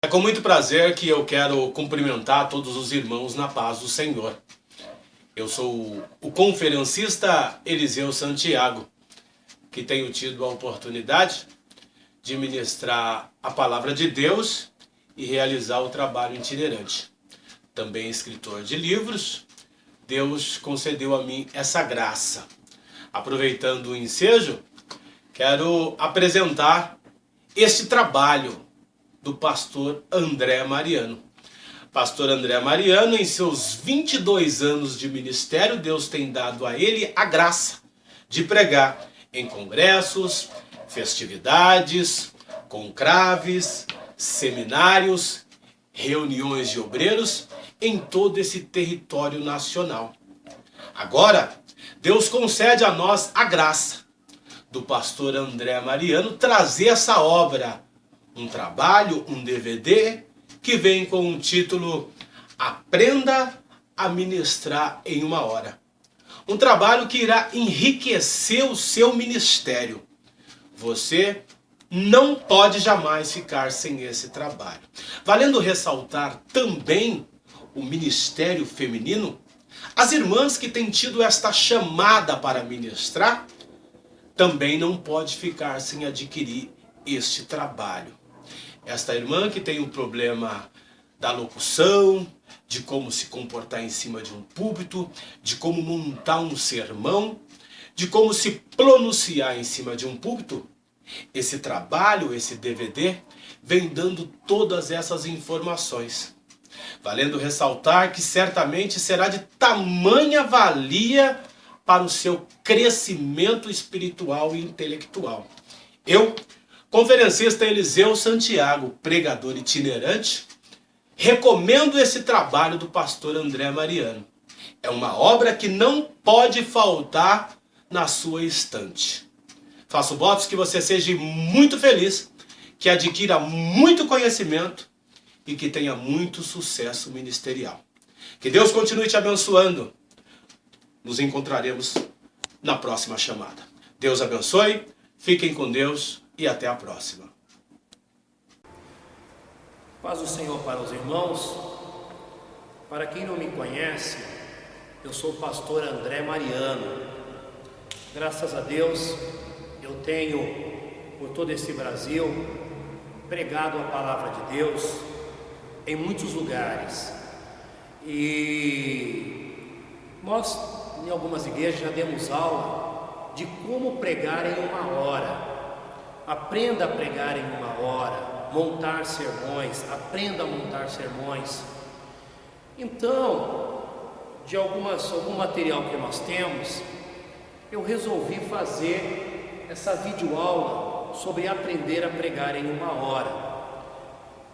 É com muito prazer que eu quero cumprimentar todos os irmãos na paz do Senhor. Eu sou o conferencista Eliseu Santiago, que tenho tido a oportunidade de ministrar a palavra de Deus e realizar o trabalho itinerante. Também escritor de livros, Deus concedeu a mim essa graça. Aproveitando o ensejo, quero apresentar este trabalho do pastor André Mariano. Pastor André Mariano, em seus 22 anos de ministério, Deus tem dado a ele a graça de pregar em congressos, festividades, conclaves, seminários, reuniões de obreiros em todo esse território nacional. Agora, Deus concede a nós a graça do pastor André Mariano trazer essa obra, um trabalho, um DVD, que vem com o título Aprenda a Ministrar em uma Hora. Um trabalho que irá enriquecer o seu ministério. Você não pode jamais ficar sem esse trabalho. Valendo ressaltar também o ministério feminino, as irmãs que têm tido esta chamada para ministrar, também não pode ficar sem adquirir este trabalho. Esta irmã que tem o problema da locução, de como se comportar em cima de um púlpito, de como montar um sermão, de como se pronunciar em cima de um púlpito, esse trabalho, esse DVD, vem dando todas essas informações. Valendo ressaltar que certamente será de tamanha valia para o seu crescimento espiritual e intelectual. Eu, conferencista Eliseu Santiago, pregador itinerante, recomendo esse trabalho do pastor André Mariano. É uma obra que não pode faltar na sua estante. Faço votos que você seja muito feliz, que adquira muito conhecimento e que tenha muito sucesso ministerial. Que Deus continue te abençoando. Nos encontraremos na próxima chamada. Deus abençoe, fiquem com Deus e até a próxima. Paz do Senhor para os irmãos. Para quem não me conhece, eu sou o pastor André Mariano. Graças a Deus, eu tenho, por todo esse Brasil, pregado a palavra de Deus em muitos lugares. E nós, em algumas igrejas, já demos aula de como pregar em uma hora. Aprenda a pregar em uma hora, montar sermões, aprenda a montar sermões. Então, de algum material que nós temos, eu resolvi fazer essa videoaula sobre aprender a pregar em uma hora.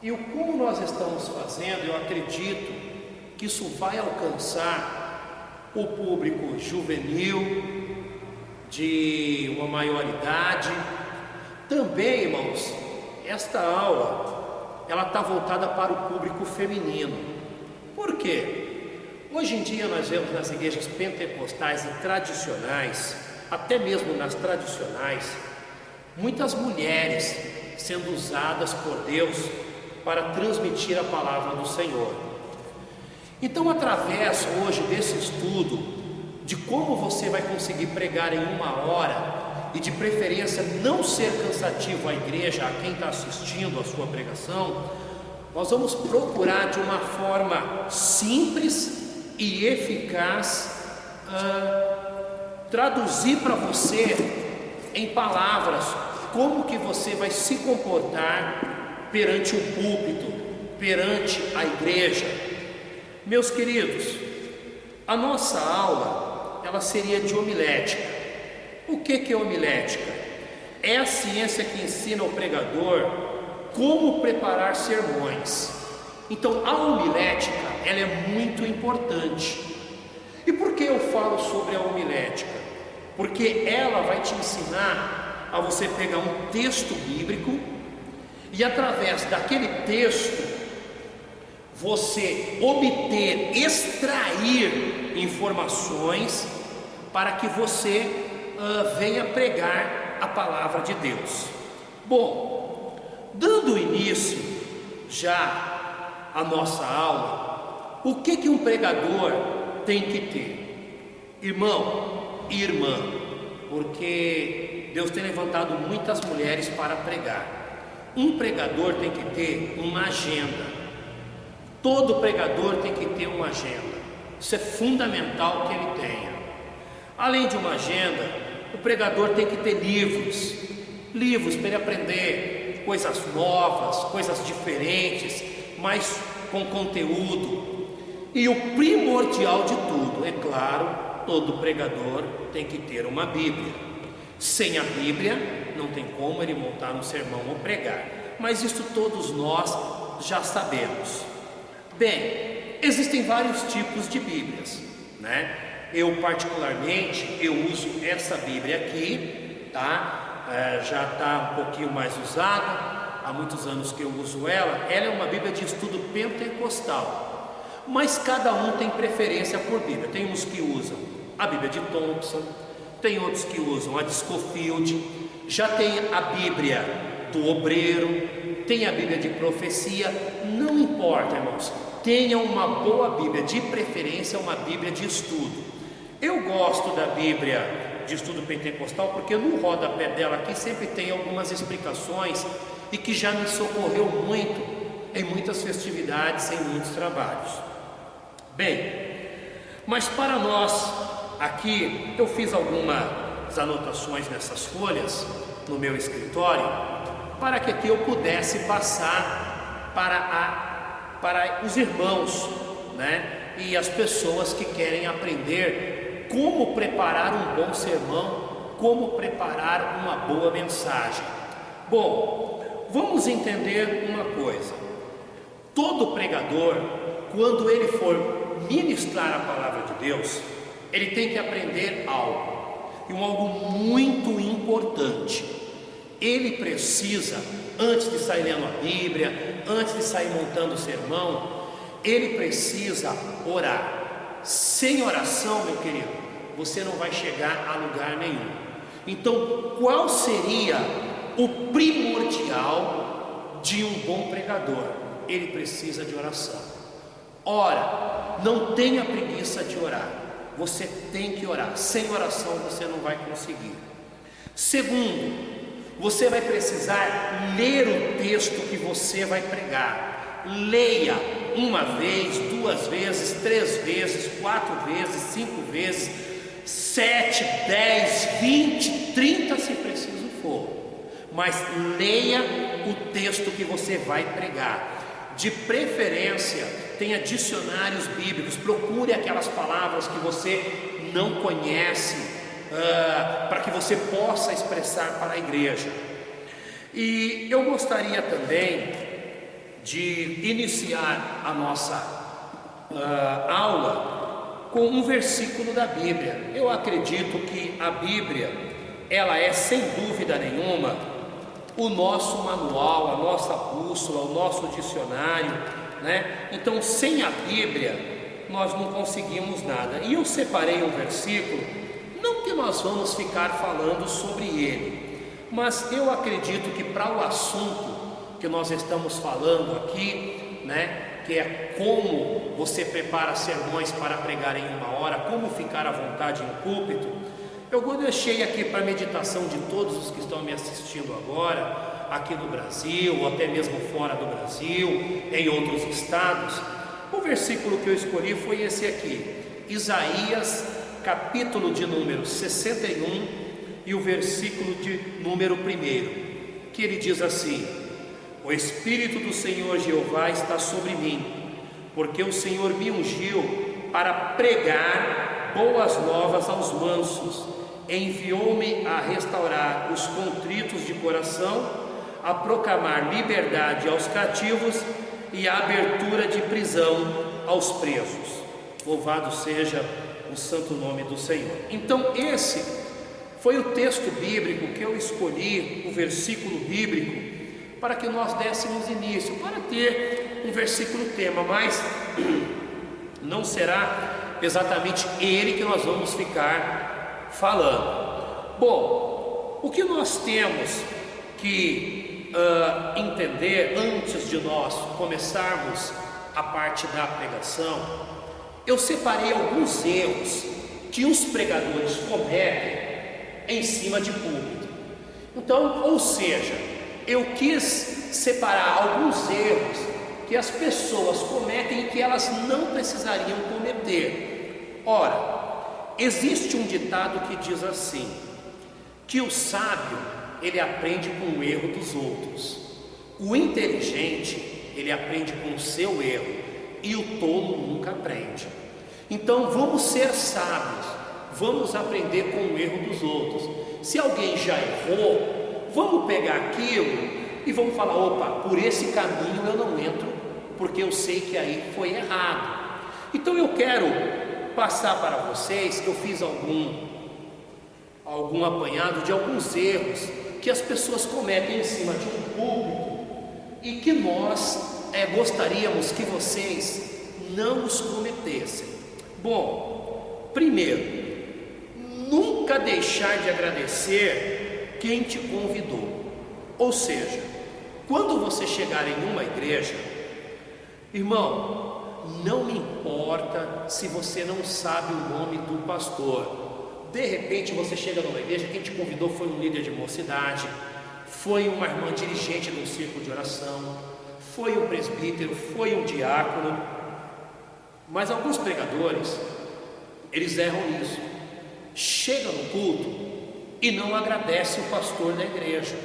E o como nós estamos fazendo, eu acredito que isso vai alcançar o público juvenil, de uma maioridade. Também, irmãos, esta aula, ela está voltada para o público feminino. Por quê? Hoje em dia nós vemos nas igrejas pentecostais e tradicionais, até mesmo nas tradicionais, muitas mulheres sendo usadas por Deus para transmitir a palavra do Senhor. Então, através hoje desse estudo de como você vai conseguir pregar em uma hora, e de preferência não ser cansativo à igreja, a quem está assistindo a sua pregação, nós vamos procurar de uma forma simples e eficaz traduzir para você em palavras como que você vai se comportar perante o púlpito, perante a igreja. Meus queridos, a nossa aula, ela seria de homilética. O que é homilética? É a ciência que ensina ao pregador como preparar sermões. Então, a homilética, ela é muito importante. E por que eu falo sobre a homilética? Porque ela vai te ensinar a você pegar um texto bíblico e, através daquele texto, você obter, extrair informações para que você venha pregar a palavra de Deus. Bom, dando início já a nossa aula, o que um pregador tem que ter? Irmão e irmã, porque Deus tem levantado muitas mulheres para pregar. Um pregador tem que ter uma agenda. Todo pregador tem que ter uma agenda. Isso é fundamental que ele tenha. Além de uma agenda, o pregador tem que ter livros para ele aprender coisas novas, coisas diferentes, mas com conteúdo. E o primordial de tudo, é claro, todo pregador tem que ter uma Bíblia. Sem a Bíblia, não tem como ele montar um sermão ou pregar. Mas isso todos nós já sabemos. Bem, existem vários tipos de Bíblias, né? Eu particularmente, eu uso essa Bíblia aqui, tá? Já está um pouquinho mais usada, há muitos anos que eu uso ela. Ela é uma Bíblia de estudo pentecostal, mas cada um tem preferência por Bíblia. Tem uns que usam a Bíblia de Thompson, tem outros que usam a de Scofield, já tem a Bíblia do Obreiro, tem a Bíblia de Profecia. Não importa, irmãos, tenha uma boa Bíblia, de preferência uma Bíblia de estudo. Eu gosto da Bíblia de estudo pentecostal porque no rodapé dela aqui sempre tem algumas explicações e que já me socorreu muito em muitas festividades, em muitos trabalhos. Bem, mas para nós aqui, eu fiz algumas anotações nessas folhas no meu escritório para que aqui eu pudesse passar para os irmãos, né? E as pessoas que querem aprender como preparar um bom sermão, como preparar uma boa mensagem. Bom, vamos entender uma coisa. Todo pregador, quando ele for ministrar a palavra de Deus, ele tem que aprender algo, e algo muito importante. Ele precisa, antes de sair lendo a Bíblia, antes de sair montando o sermão, ele precisa orar. Sem oração, meu querido, você não vai chegar a lugar nenhum. Então, qual seria o primordial de um bom pregador? Ele precisa de oração. Ora, não tenha preguiça de orar. Você tem que orar. Sem oração você não vai conseguir. Segundo, você vai precisar ler o texto que você vai pregar. Leia uma vez, 2 vezes, 3 vezes, 4 vezes, 5 vezes, 7, 10, 20, 30 se preciso for. Mas leia o texto que você vai pregar. De preferência, tenha dicionários bíblicos. Procure aquelas palavras que você não conhece, para que você possa expressar para a igreja. E eu gostaria também de iniciar a nossa aula com um versículo da Bíblia. Eu acredito que a Bíblia, ela é sem dúvida nenhuma o nosso manual, a nossa bússola, o nosso dicionário, né? Então, sem a Bíblia, nós não conseguimos nada. E eu separei um versículo, não que nós vamos ficar falando sobre ele, mas eu acredito que para o assunto que nós estamos falando aqui, né, que é como você prepara sermões para pregar em 1 hora, como ficar à vontade em púlpito, eu deixei aqui para meditação de todos os que estão me assistindo agora, aqui no Brasil, ou até mesmo fora do Brasil, em outros estados. O versículo que eu escolhi foi esse aqui, Isaías, capítulo de número 61, e o versículo de número 1, que ele diz assim: o Espírito do Senhor Jeová está sobre mim, porque o Senhor me ungiu para pregar boas novas aos mansos, enviou-me a restaurar os contritos de coração, a proclamar liberdade aos cativos e a abertura de prisão aos presos. Louvado seja o santo nome do Senhor. Então esse foi o texto bíblico que eu escolhi, o versículo bíblico, para que nós dessemos início, para ter um versículo tema, mas não será exatamente ele que nós vamos ficar falando. Bom, o que nós temos que entender, antes de nós começarmos a parte da pregação, eu separei alguns erros que os pregadores cometem em cima de púlpito. Então, ou seja, eu quis separar alguns erros que as pessoas cometem e que elas não precisariam cometer. Ora, existe um ditado que diz assim, que o sábio, ele aprende com o erro dos outros, o inteligente, ele aprende com o seu erro, e o tolo nunca aprende. Então vamos ser sábios, vamos aprender com o erro dos outros. Se alguém já errou, vamos pegar aquilo e vamos falar, opa, por esse caminho eu não entro, porque eu sei que aí foi errado. Então eu quero passar para vocês, que eu fiz algum apanhado de alguns erros que as pessoas cometem em cima de um púlpito e que nós gostaríamos que vocês não os cometessem. Bom, primeiro, nunca deixar de agradecer quem te convidou. Ou seja, quando você chegar em uma igreja, irmão, não me importa se você não sabe o nome do pastor. De repente você chega numa igreja, quem te convidou foi um líder de mocidade, foi uma irmã dirigente de um círculo de oração, foi um presbítero, foi um diácono. Mas alguns pregadores, eles erram nisso. Chega no culto e não agradece o pastor da igreja,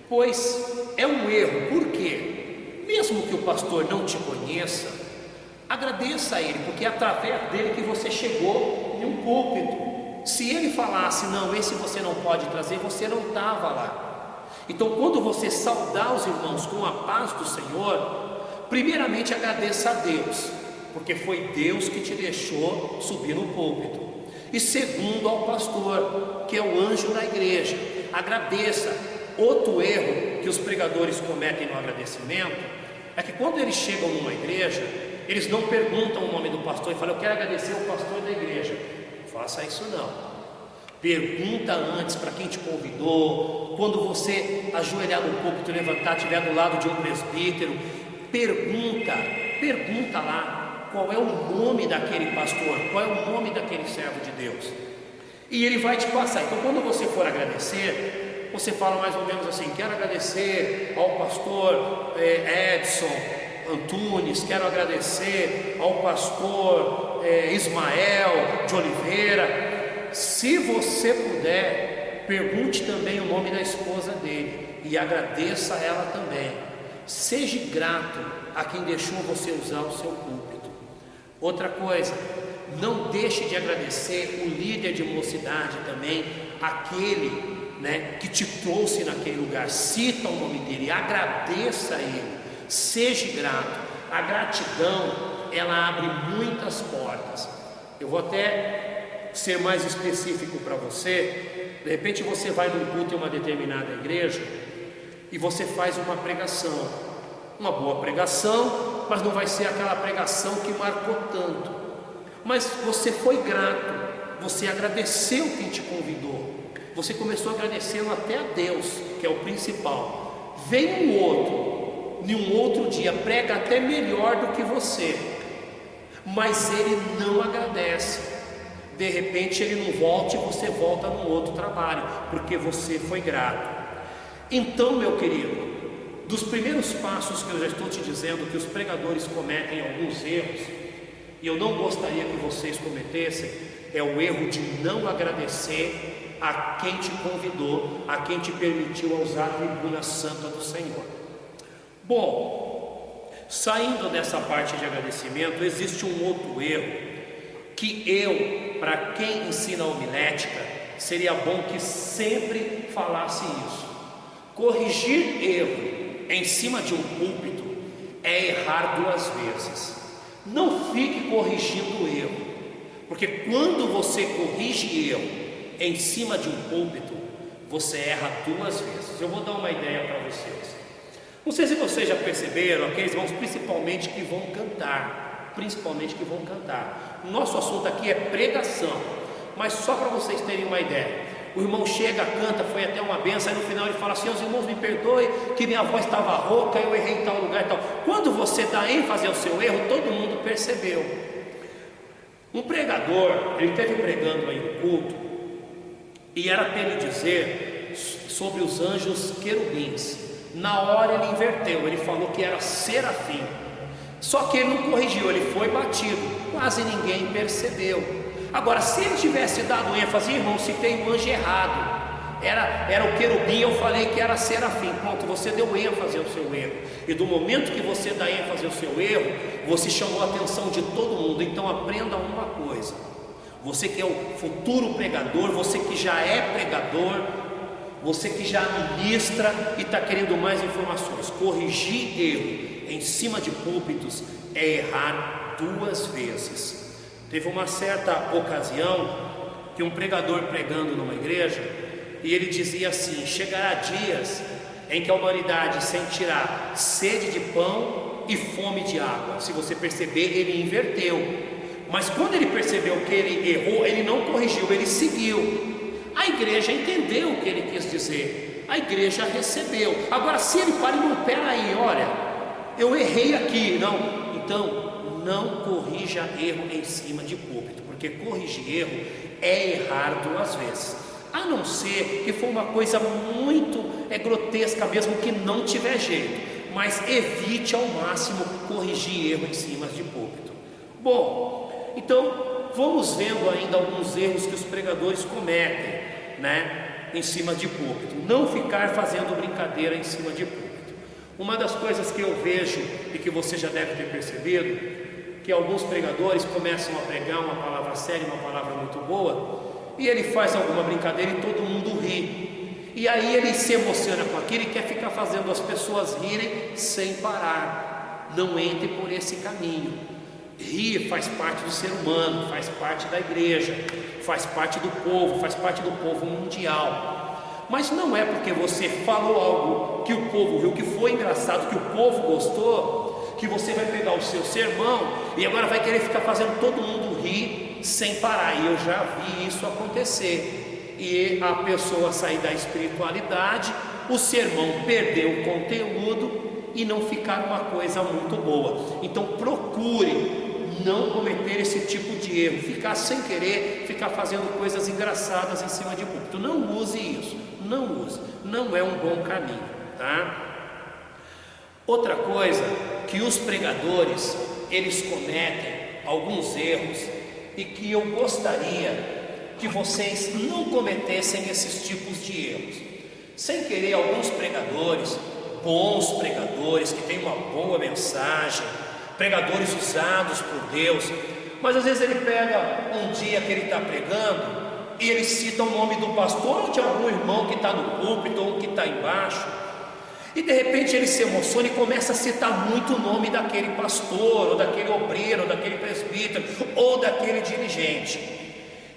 pois é um erro. Por quê? Mesmo que o pastor não te conheça, agradeça a ele, porque é através dele que você chegou em um púlpito. Se ele falasse, não, esse você não pode trazer, você não estava lá. Então, quando você saudar os irmãos com a paz do Senhor, primeiramente agradeça a Deus, porque foi Deus que te deixou subir no púlpito. E segundo, ao pastor, que é o anjo da igreja, agradeça. Outro erro que os pregadores cometem no agradecimento é que quando eles chegam numa igreja, eles não perguntam o nome do pastor e falam, eu quero agradecer o pastor da igreja. Faça isso não. Pergunta antes para quem te convidou. Quando você ajoelhar no púlpito e levantar, estiver do lado de um presbítero, pergunta lá qual é o nome daquele pastor, qual é o nome daquele servo de Deus, e ele vai te passar. Então quando você for agradecer, você fala mais ou menos assim, quero agradecer ao pastor Edson Antunes, quero agradecer ao pastor Ismael de Oliveira. Se você puder, pergunte também o nome da esposa dele e agradeça a ela também. Seja grato a quem deixou você usar o seu púlpito. Outra coisa, não deixe de agradecer o líder de mocidade também, aquele que te trouxe naquele lugar. Cita o nome dele, agradeça a ele, seja grato. A gratidão, ela abre muitas portas. Eu vou até ser mais específico para você. De repente você vai num culto em uma determinada igreja e você faz uma pregação, uma boa pregação, mas não vai ser aquela pregação que marcou tanto. Mas você foi grato, você agradeceu quem te convidou, você começou agradecendo até a Deus, que é o principal. Vem um outro, em um outro dia, prega até melhor do que você, mas ele não agradece. De repente ele não volta e você volta num outro trabalho, porque você foi grato. Então, meu querido, dos primeiros passos que eu já estou te dizendo que os pregadores cometem alguns erros, e eu não gostaria que vocês cometessem, é o erro de não agradecer a quem te convidou, a quem te permitiu usar a tribuna santa do Senhor. Bom, saindo dessa parte de agradecimento, existe um outro erro que para quem ensina a homilética, seria bom que sempre falasse isso. Corrigir erro em cima de um púlpito é errar duas vezes. Não fique corrigindo erro, porque quando você corrige erro em cima de um púlpito, você erra duas vezes. Eu vou dar uma ideia para vocês. Não sei se vocês já perceberam, aqueles irmãos principalmente que vão cantar. Nosso assunto aqui é pregação, mas só para vocês terem uma ideia. O irmão chega, canta, foi até uma benção, aí no final ele fala assim: os irmãos me perdoem que minha voz estava rouca, eu errei em tal lugar e tal. Quando você dá ênfase ao seu erro, todo mundo percebeu. Um pregador, ele esteve pregando aí no culto, e era para ele dizer sobre os anjos querubins. Na hora ele inverteu, ele falou que era serafim. Só que ele não corrigiu, ele foi batido, quase ninguém percebeu. Agora, se ele tivesse dado ênfase, irmão, citei o anjo errado, era o querubim, eu falei que era serafim. Pronto, você deu ênfase ao seu erro, e do momento que você dá ênfase ao seu erro, você chamou a atenção de todo mundo. Então aprenda uma coisa: você que é o futuro pregador, você que já é pregador, você que já ministra e está querendo mais informações, corrigir erro em cima de púlpitos é errar 2 vezes. Teve uma certa ocasião que um pregador pregando numa igreja, e ele dizia assim: chegará dias em que a humanidade sentirá sede de pão e fome de água. Se você perceber, ele inverteu, mas quando ele percebeu que ele errou, ele não corrigiu, ele seguiu. A igreja entendeu o que ele quis dizer, a igreja recebeu. Agora, se ele para e não, peraí, olha, eu errei aqui, não, então não corrija erro em cima de púlpito, porque corrigir erro é errar 2 vezes, a não ser que for uma coisa muito grotesca mesmo, que não tiver jeito, mas evite ao máximo corrigir erro em cima de púlpito. Bom, então vamos vendo ainda alguns erros que os pregadores cometem, em cima de púlpito. Não ficar fazendo brincadeira em cima de púlpito. Uma das coisas que eu vejo e que você já deve ter percebido, que alguns pregadores começam a pregar uma palavra séria, uma palavra muito boa, e ele faz alguma brincadeira e todo mundo ri, e aí ele se emociona com aquilo e quer ficar fazendo as pessoas rirem sem parar. Não entre por esse caminho. Rir faz parte do ser humano, faz parte da igreja, faz parte do povo mundial. Mas não é porque você falou algo que o povo riu, que foi engraçado, que o povo gostou, que você vai pegar o seu sermão e agora vai querer ficar fazendo todo mundo rir sem parar. E eu já vi isso acontecer, e a pessoa sair da espiritualidade, o sermão perder o conteúdo e não ficar uma coisa muito boa. Então procure não cometer esse tipo de erro, ficar sem querer, ficar fazendo coisas engraçadas em cima de púlpito. Não use isso, não use, não é um bom caminho, tá? Outra coisa, que os pregadores, eles cometem alguns erros, e que eu gostaria que vocês não cometessem esses tipos de erros. Sem querer, alguns pregadores, bons pregadores, que têm uma boa mensagem, pregadores usados por Deus, mas às vezes ele pega um dia que ele está pregando e ele cita o nome do pastor ou de algum irmão que está no púlpito ou que está embaixo, e de repente ele se emociona e começa a citar muito o nome daquele pastor, ou daquele obreiro, ou daquele presbítero, ou daquele dirigente.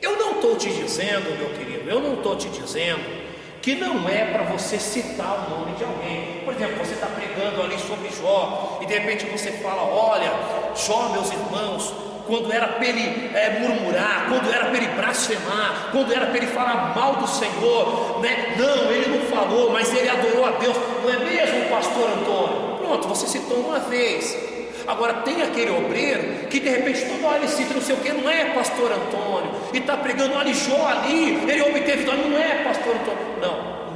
Eu não estou te dizendo, meu querido, eu não estou te dizendo que não é para você citar o nome de alguém. Por exemplo, você está pregando ali sobre Jó, e de repente você fala: olha, Jó, meus irmãos, quando era para ele murmurar, quando era para ele blasfemar, quando era para ele falar mal do Senhor, não, ele não falou, mas ele adorou a Deus, não é mesmo, pastor Antônio? Pronto, você citou uma vez. Agora tem aquele obreiro que de repente toda hora ele cita não sei o que, não é pastor Antônio, e está pregando: olha, Jó ali, ele obteve vitória, não é pastor Antônio.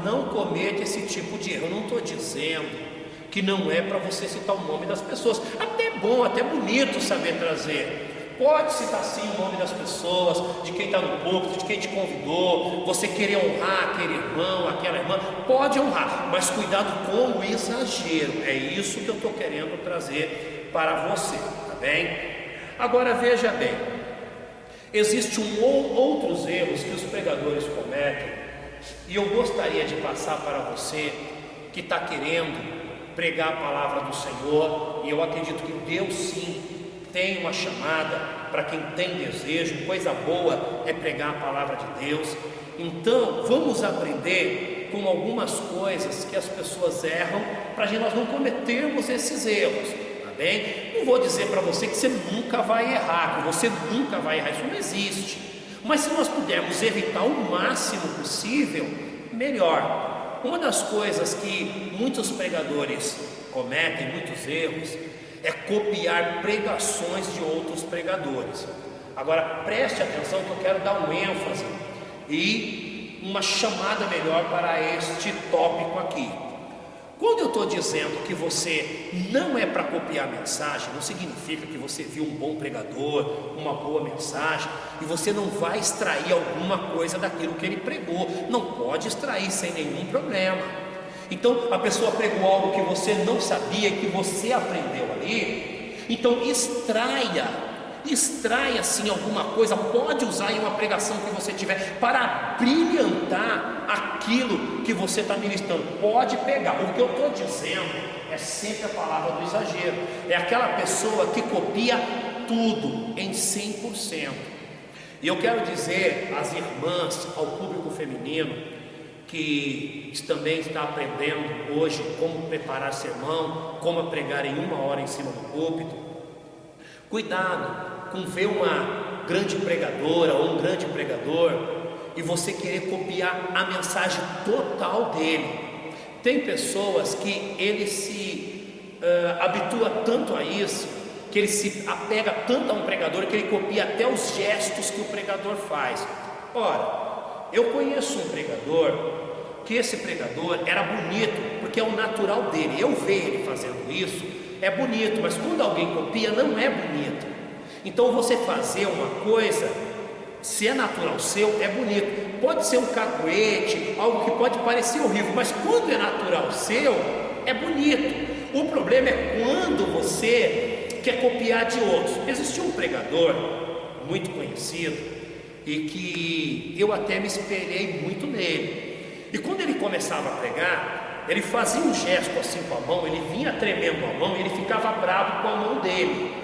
Não cometa esse tipo de erro. Eu não estou dizendo que não é para você citar o nome das pessoas. Até é bom, até bonito saber trazer. Pode citar sim o nome das pessoas, de quem está no púlpito, de quem te convidou. Você querer honrar aquele irmão, aquela irmã, pode honrar, mas cuidado com o exagero. É isso que eu estou querendo trazer para você, tá bem? Agora veja bem, existem outros erros que os pregadores cometem, e eu gostaria de passar para você que está querendo pregar a palavra do Senhor, e eu acredito que Deus sim tem uma chamada para quem tem desejo. Coisa boa é pregar a palavra de Deus. Então vamos aprender com algumas coisas que as pessoas erram, para nós não cometermos esses erros, tá bem? Não vou dizer para você que você nunca vai errar, que você nunca vai errar, isso não existe. Mas se nós pudermos evitar o máximo possível, melhor. Uma das coisas que muitos pregadores cometem, muitos erros, é copiar pregações de outros pregadores. Agora preste atenção que eu quero dar um ênfase e uma chamada melhor para este tópico aqui. Quando eu estou dizendo que você não é para copiar mensagem, não significa que você viu um bom pregador, uma boa mensagem, e você não vai extrair alguma coisa daquilo que ele pregou. Não pode extrair sem nenhum problema. Então a pessoa pregou algo que você não sabia e que você aprendeu ali, então extraia sim alguma coisa, pode usar em uma pregação que você tiver para brilhantar aquilo que você está ministrando, pode pegar. O que eu estou dizendo é sempre a palavra do exagero, é aquela pessoa que copia tudo em 100%. E eu quero dizer às irmãs, ao público feminino, que também está aprendendo hoje como preparar sermão, como pregar em 1 hora em cima do púlpito, cuidado com ver uma grande pregadora ou um grande pregador e você querer copiar a mensagem total dele. Tem pessoas que ele se habitua tanto a isso, que ele se apega tanto a um pregador que ele copia até os gestos que o pregador faz. Ora, eu conheço um pregador que esse pregador era bonito, porque é o natural dele. Eu ver ele fazendo isso é bonito, mas quando alguém copia não é bonito. Então você fazer uma coisa, se é natural seu, é bonito. Pode ser um cacuete, algo que pode parecer horrível, mas quando é natural seu, é bonito. O problema é quando você quer copiar de outros. Existiu um pregador muito conhecido e que eu até me espelhei muito nele. E quando ele começava a pregar, ele fazia um gesto assim com a mão, ele vinha tremendo a mão e ele ficava bravo com a mão dele.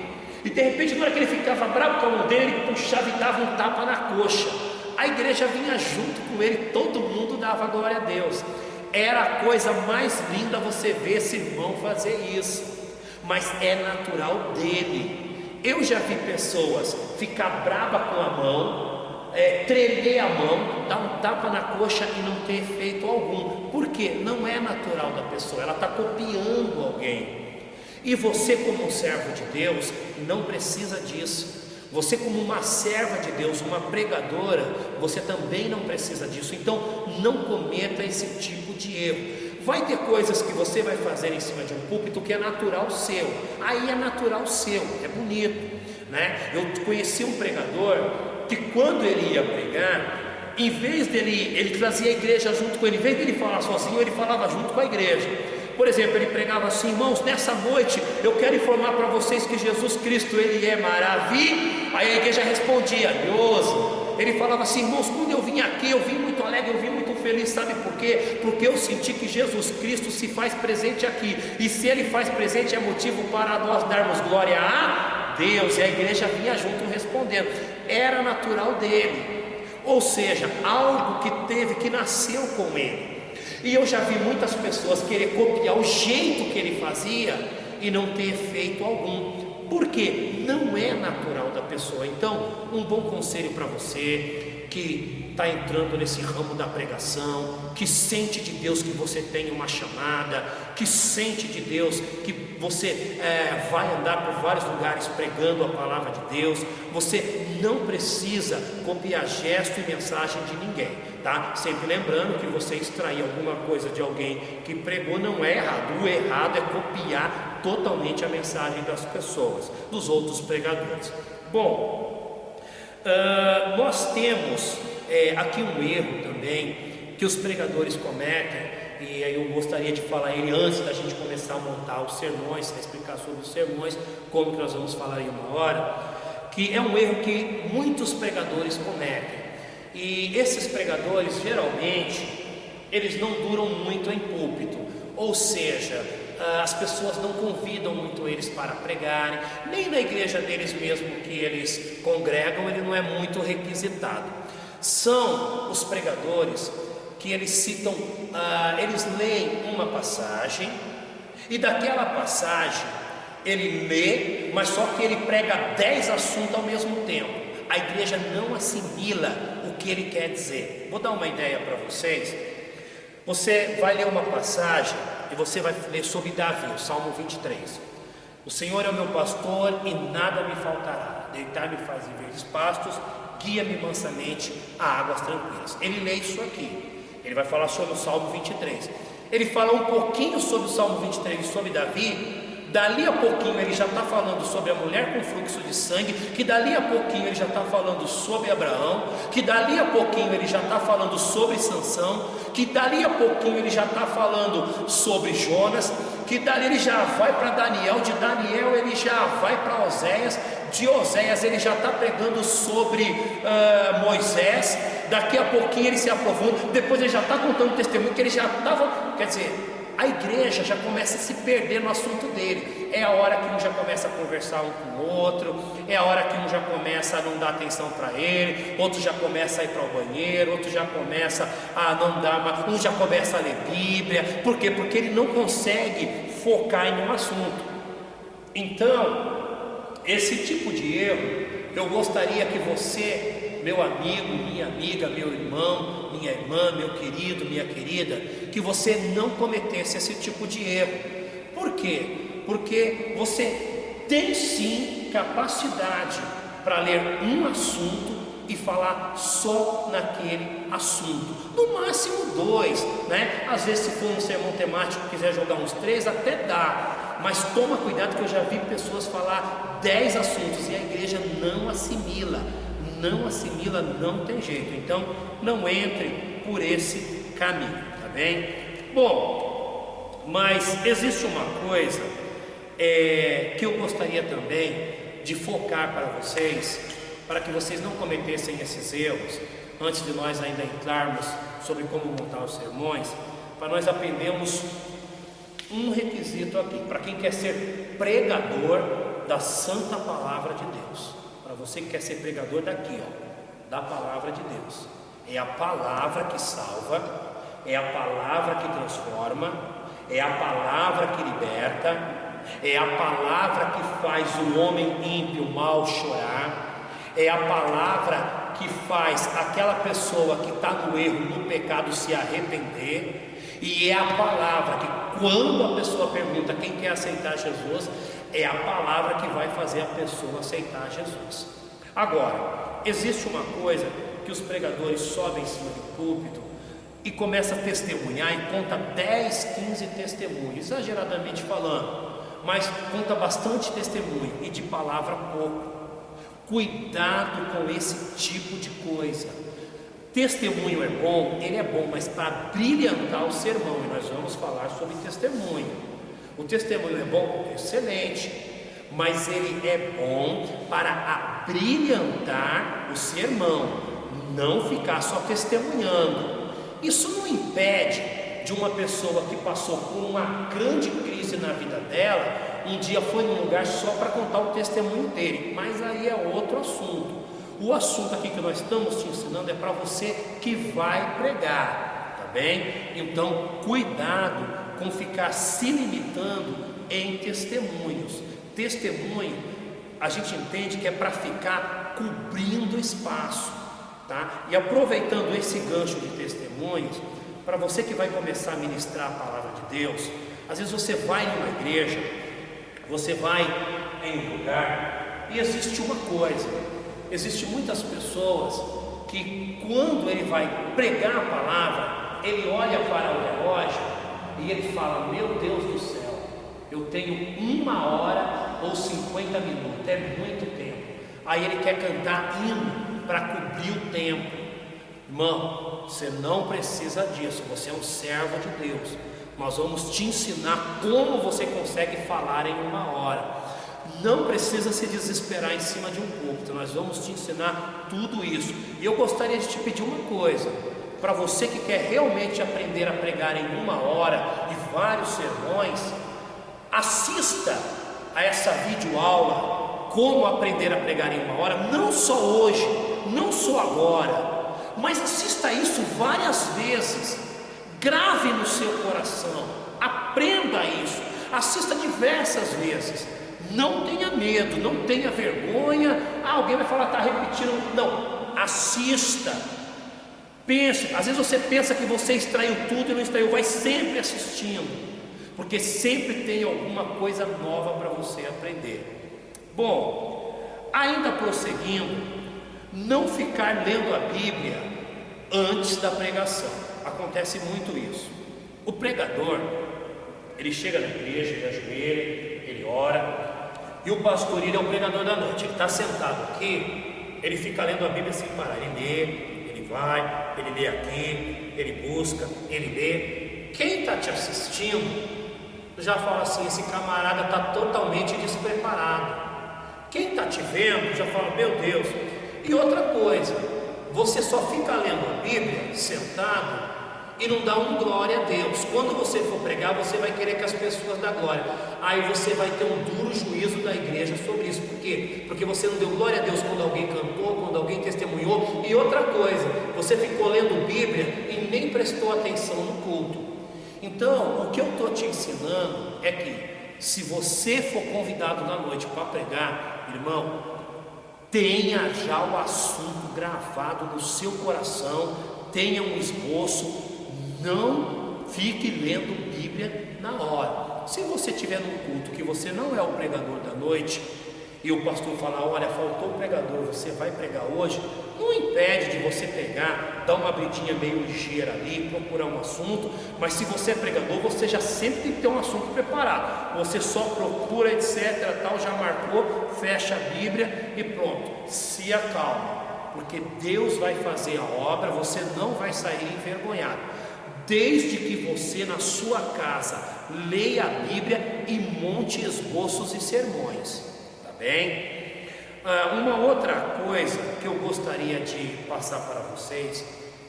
E de repente, na hora que ele ficava bravo com a mão dele, ele puxava e dava um tapa na coxa. A igreja vinha junto com ele, todo mundo dava glória a Deus. Era a coisa mais linda você ver esse irmão fazer isso, mas é natural dele. Eu já vi pessoas ficar brava com a mão, tremer a mão, dar um tapa na coxa e não ter efeito algum. Por quê? Não é natural da pessoa, ela está copiando alguém. E você, como um servo de Deus, não precisa disso. Você, como uma serva de Deus, uma pregadora, você também não precisa disso. Então não cometa esse tipo de erro. Vai ter coisas que você vai fazer em cima de um púlpito que é natural seu. Aí é natural seu, é bonito, né? Eu conheci um pregador que quando ele ia pregar, em vez dele, ele trazia a igreja junto com ele. Em vez dele falar sozinho, ele falava junto com a igreja. Por exemplo, ele pregava assim: irmãos, nessa noite eu quero informar para vocês que Jesus Cristo, Ele é maravilha. Aí a igreja respondia: glorioso. Ele falava assim: irmãos, quando eu vim aqui, eu vim muito alegre, eu vim muito feliz. Sabe por quê? Porque eu senti que Jesus Cristo se faz presente aqui. E se Ele faz presente, é motivo para nós darmos glória a Deus. E a igreja vinha junto respondendo. Era natural dele. Ou seja, algo que nasceu com ele. E eu já vi muitas pessoas querer copiar o jeito que ele fazia e não ter efeito algum. Por quê? Não é natural da pessoa. Então, um bom conselho para você que está entrando nesse ramo da pregação, que sente de Deus que você tem uma chamada, que sente de Deus que você vai andar por vários lugares pregando a palavra de Deus. Você não precisa copiar gesto e mensagem de ninguém, tá? Sempre lembrando que você extrair alguma coisa de alguém que pregou não é errado. O errado é copiar totalmente a mensagem das pessoas, dos outros pregadores. Bom, nós temos aqui um erro também que os pregadores cometem, e aí eu gostaria de falar ele antes da gente começar a montar os sermões, a explicar sobre os sermões, como que nós vamos falar em 1 hora, que é um erro que muitos pregadores cometem. E esses pregadores, geralmente, eles não duram muito em púlpito, ou seja, as pessoas não convidam muito eles para pregarem, nem na igreja deles mesmo que eles congregam, ele não é muito requisitado. São os pregadores que eles citam, eles leem uma passagem, e daquela passagem ele lê, mas só que ele prega 10 assuntos ao mesmo tempo. a igreja não assimila o que ele quer dizer. Vou dar uma ideia para vocês. Você vai ler uma passagem e você vai ler sobre Davi, o Salmo 23. O Senhor é o meu pastor e nada me faltará. Deitar-me faz em verdes pastos, guia-me mansamente a águas tranquilas. Ele lê isso aqui. Ele vai falar sobre o Salmo 23. Ele fala um pouquinho sobre o Salmo 23 e sobre Davi. Dali a pouquinho ele já está falando sobre a mulher com fluxo de sangue, que dali a pouquinho ele já está falando sobre Abraão, que dali a pouquinho ele já está falando sobre Sansão, que dali a pouquinho ele já está falando sobre Jonas, que dali ele já vai para Daniel, de Daniel ele já vai para Oséias, de Oséias ele já está pregando sobre Moisés, daqui a pouquinho ele se aprofunda, depois ele já está contando o testemunho que ele já estava, quer dizer, a igreja já começa a se perder no assunto dele. É a hora que um já começa a conversar um com o outro, é a hora que um já começa a não dar atenção para ele, outro já começa a ir para o banheiro, outro já começa a não dar mais, um já começa a ler Bíblia. Por quê? Porque ele não consegue focar em um assunto. Então, esse tipo de erro, eu gostaria que você, meu amigo, minha amiga, meu irmão, minha irmã, meu querido, minha querida, que você não cometesse esse tipo de erro. Por quê? Porque você tem sim capacidade para ler um assunto e falar só naquele assunto, no máximo 2, né? Às vezes, se for um sermão temático, quiser jogar uns 3, até dá, mas toma cuidado, que eu já vi pessoas falar 10 assuntos e a igreja não assimila, não tem jeito. Então não entre por esse caminho, tá bem? Bom, mas existe uma coisa que eu gostaria também de focar para vocês, para que vocês não cometessem esses erros, antes de nós ainda entrarmos sobre como montar os sermões, para nós aprendermos um requisito aqui, para quem quer ser pregador da santa palavra de Deus. Para você que quer ser pregador daqui, ó, da palavra de Deus, é a palavra que salva, é a palavra que transforma, é a palavra que liberta, é a palavra que faz o homem ímpio, mau chorar, é a palavra que faz aquela pessoa que está no erro, no pecado, se arrepender, e é a palavra que, quando a pessoa pergunta quem quer aceitar Jesus, é a palavra que vai fazer a pessoa aceitar Jesus. Agora, existe uma coisa que os pregadores sobem em cima do púlpito e começam a testemunhar e conta 10, 15 testemunhos, exageradamente falando, mas conta bastante testemunho e de palavra pouco. Cuidado com esse tipo de coisa. Testemunho é bom, ele é bom, mas para brilhantar o sermão, e nós vamos falar sobre testemunho. O testemunho é bom, excelente, mas ele é bom para brilhantar o sermão, não ficar só testemunhando. Isso não impede de uma pessoa que passou por uma grande crise na vida dela, um dia foi num lugar só para contar o testemunho dele, mas aí é outro assunto. O assunto aqui que nós estamos te ensinando é para você que vai pregar, tá bem? Então, cuidado com ficar se limitando em testemunhos. Testemunho, a gente entende que é para ficar cobrindo espaço, tá? E aproveitando esse gancho de testemunhos, para você que vai começar a ministrar a palavra de Deus, às vezes você vai numa igreja, você vai em um lugar e existe uma coisa, existe muitas pessoas que quando ele vai pregar a palavra, ele olha para o relógio e ele fala: meu Deus do céu, eu tenho 1 hora ou 50 minutos, é muito tempo. Aí ele quer cantar hino para cobrir o tempo. Irmão, você não precisa disso, você é um servo de Deus. Nós vamos te ensinar como você consegue falar em 1 hora. Não precisa se desesperar em cima de um púlpito, nós vamos te ensinar tudo isso. E eu gostaria de te pedir uma coisa, para você que quer realmente aprender a pregar em 1 hora e vários sermões, assista a essa videoaula, como aprender a pregar em 1 hora, não só hoje, não só agora, mas assista isso várias vezes, grave no seu coração, aprenda isso, assista diversas vezes, Não tenha medo, não tenha vergonha. Alguém vai falar, está repetindo. Não, assista. Pense, às vezes você pensa que você extraiu tudo e não extraiu. Vai sempre assistindo, porque sempre tem alguma coisa nova para você aprender. Bom, ainda prosseguindo, não ficar lendo a Bíblia antes da pregação. Acontece muito isso. O pregador, ele chega na igreja, ele ajoelha, ele ora, e o pastor, ele é o pregador da noite. Ele está sentado aqui, ele fica lendo a Bíblia sem parar. Ele lê, ele vai, ele lê aqui, ele busca, ele lê. Quem está te assistindo já fala assim, esse camarada está totalmente despreparado. Quem está te vendo já fala, meu Deus. E outra coisa, você só fica lendo a Bíblia sentado e não dá um glória a Deus. Quando você for pregar, você vai querer que as pessoas dêem glória. Aí você vai ter um duro juízo da igreja sobre isso. Por quê? Porque você não deu glória a Deus quando alguém cantou, quando alguém testemunhou. E outra coisa, você ficou lendo Bíblia e nem prestou atenção no culto. Então, o que eu estou te ensinando é que, se você for convidado na noite para pregar, irmão, tenha já o assunto gravado no seu coração, tenha um esboço. Não fique lendo Bíblia na hora. Se você estiver num culto que você não é o pregador da noite, e o pastor falar, olha, faltou o pregador, você vai pregar hoje, não impede de você pegar, dar uma abridinha meio ligeira ali, procurar um assunto. Mas se você é pregador, você já sempre tem que ter um assunto preparado. Você só procura, etc, tal, já marcou, fecha a Bíblia e pronto. Se acalma, porque Deus vai fazer a obra, você não vai sair envergonhado. Desde que você na sua casa leia a Bíblia e monte esboços e sermões, tá bem? Uma outra coisa que eu gostaria de passar para vocês,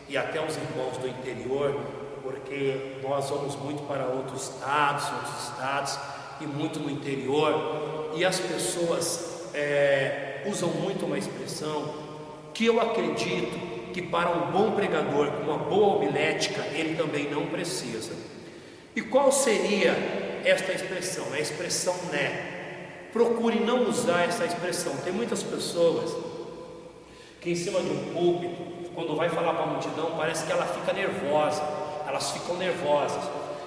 e até os irmãos do interior, porque nós vamos muito para outros estados e muito no interior, e as pessoas usam muito uma expressão que eu acredito que para um bom pregador, com uma boa homilética, ele também não precisa. E qual seria esta expressão? É a expressão né. Procure não usar essa expressão. Tem muitas pessoas que em cima de um púlpito, quando vai falar para a multidão, parece que ela fica nervosa. Elas ficam nervosas.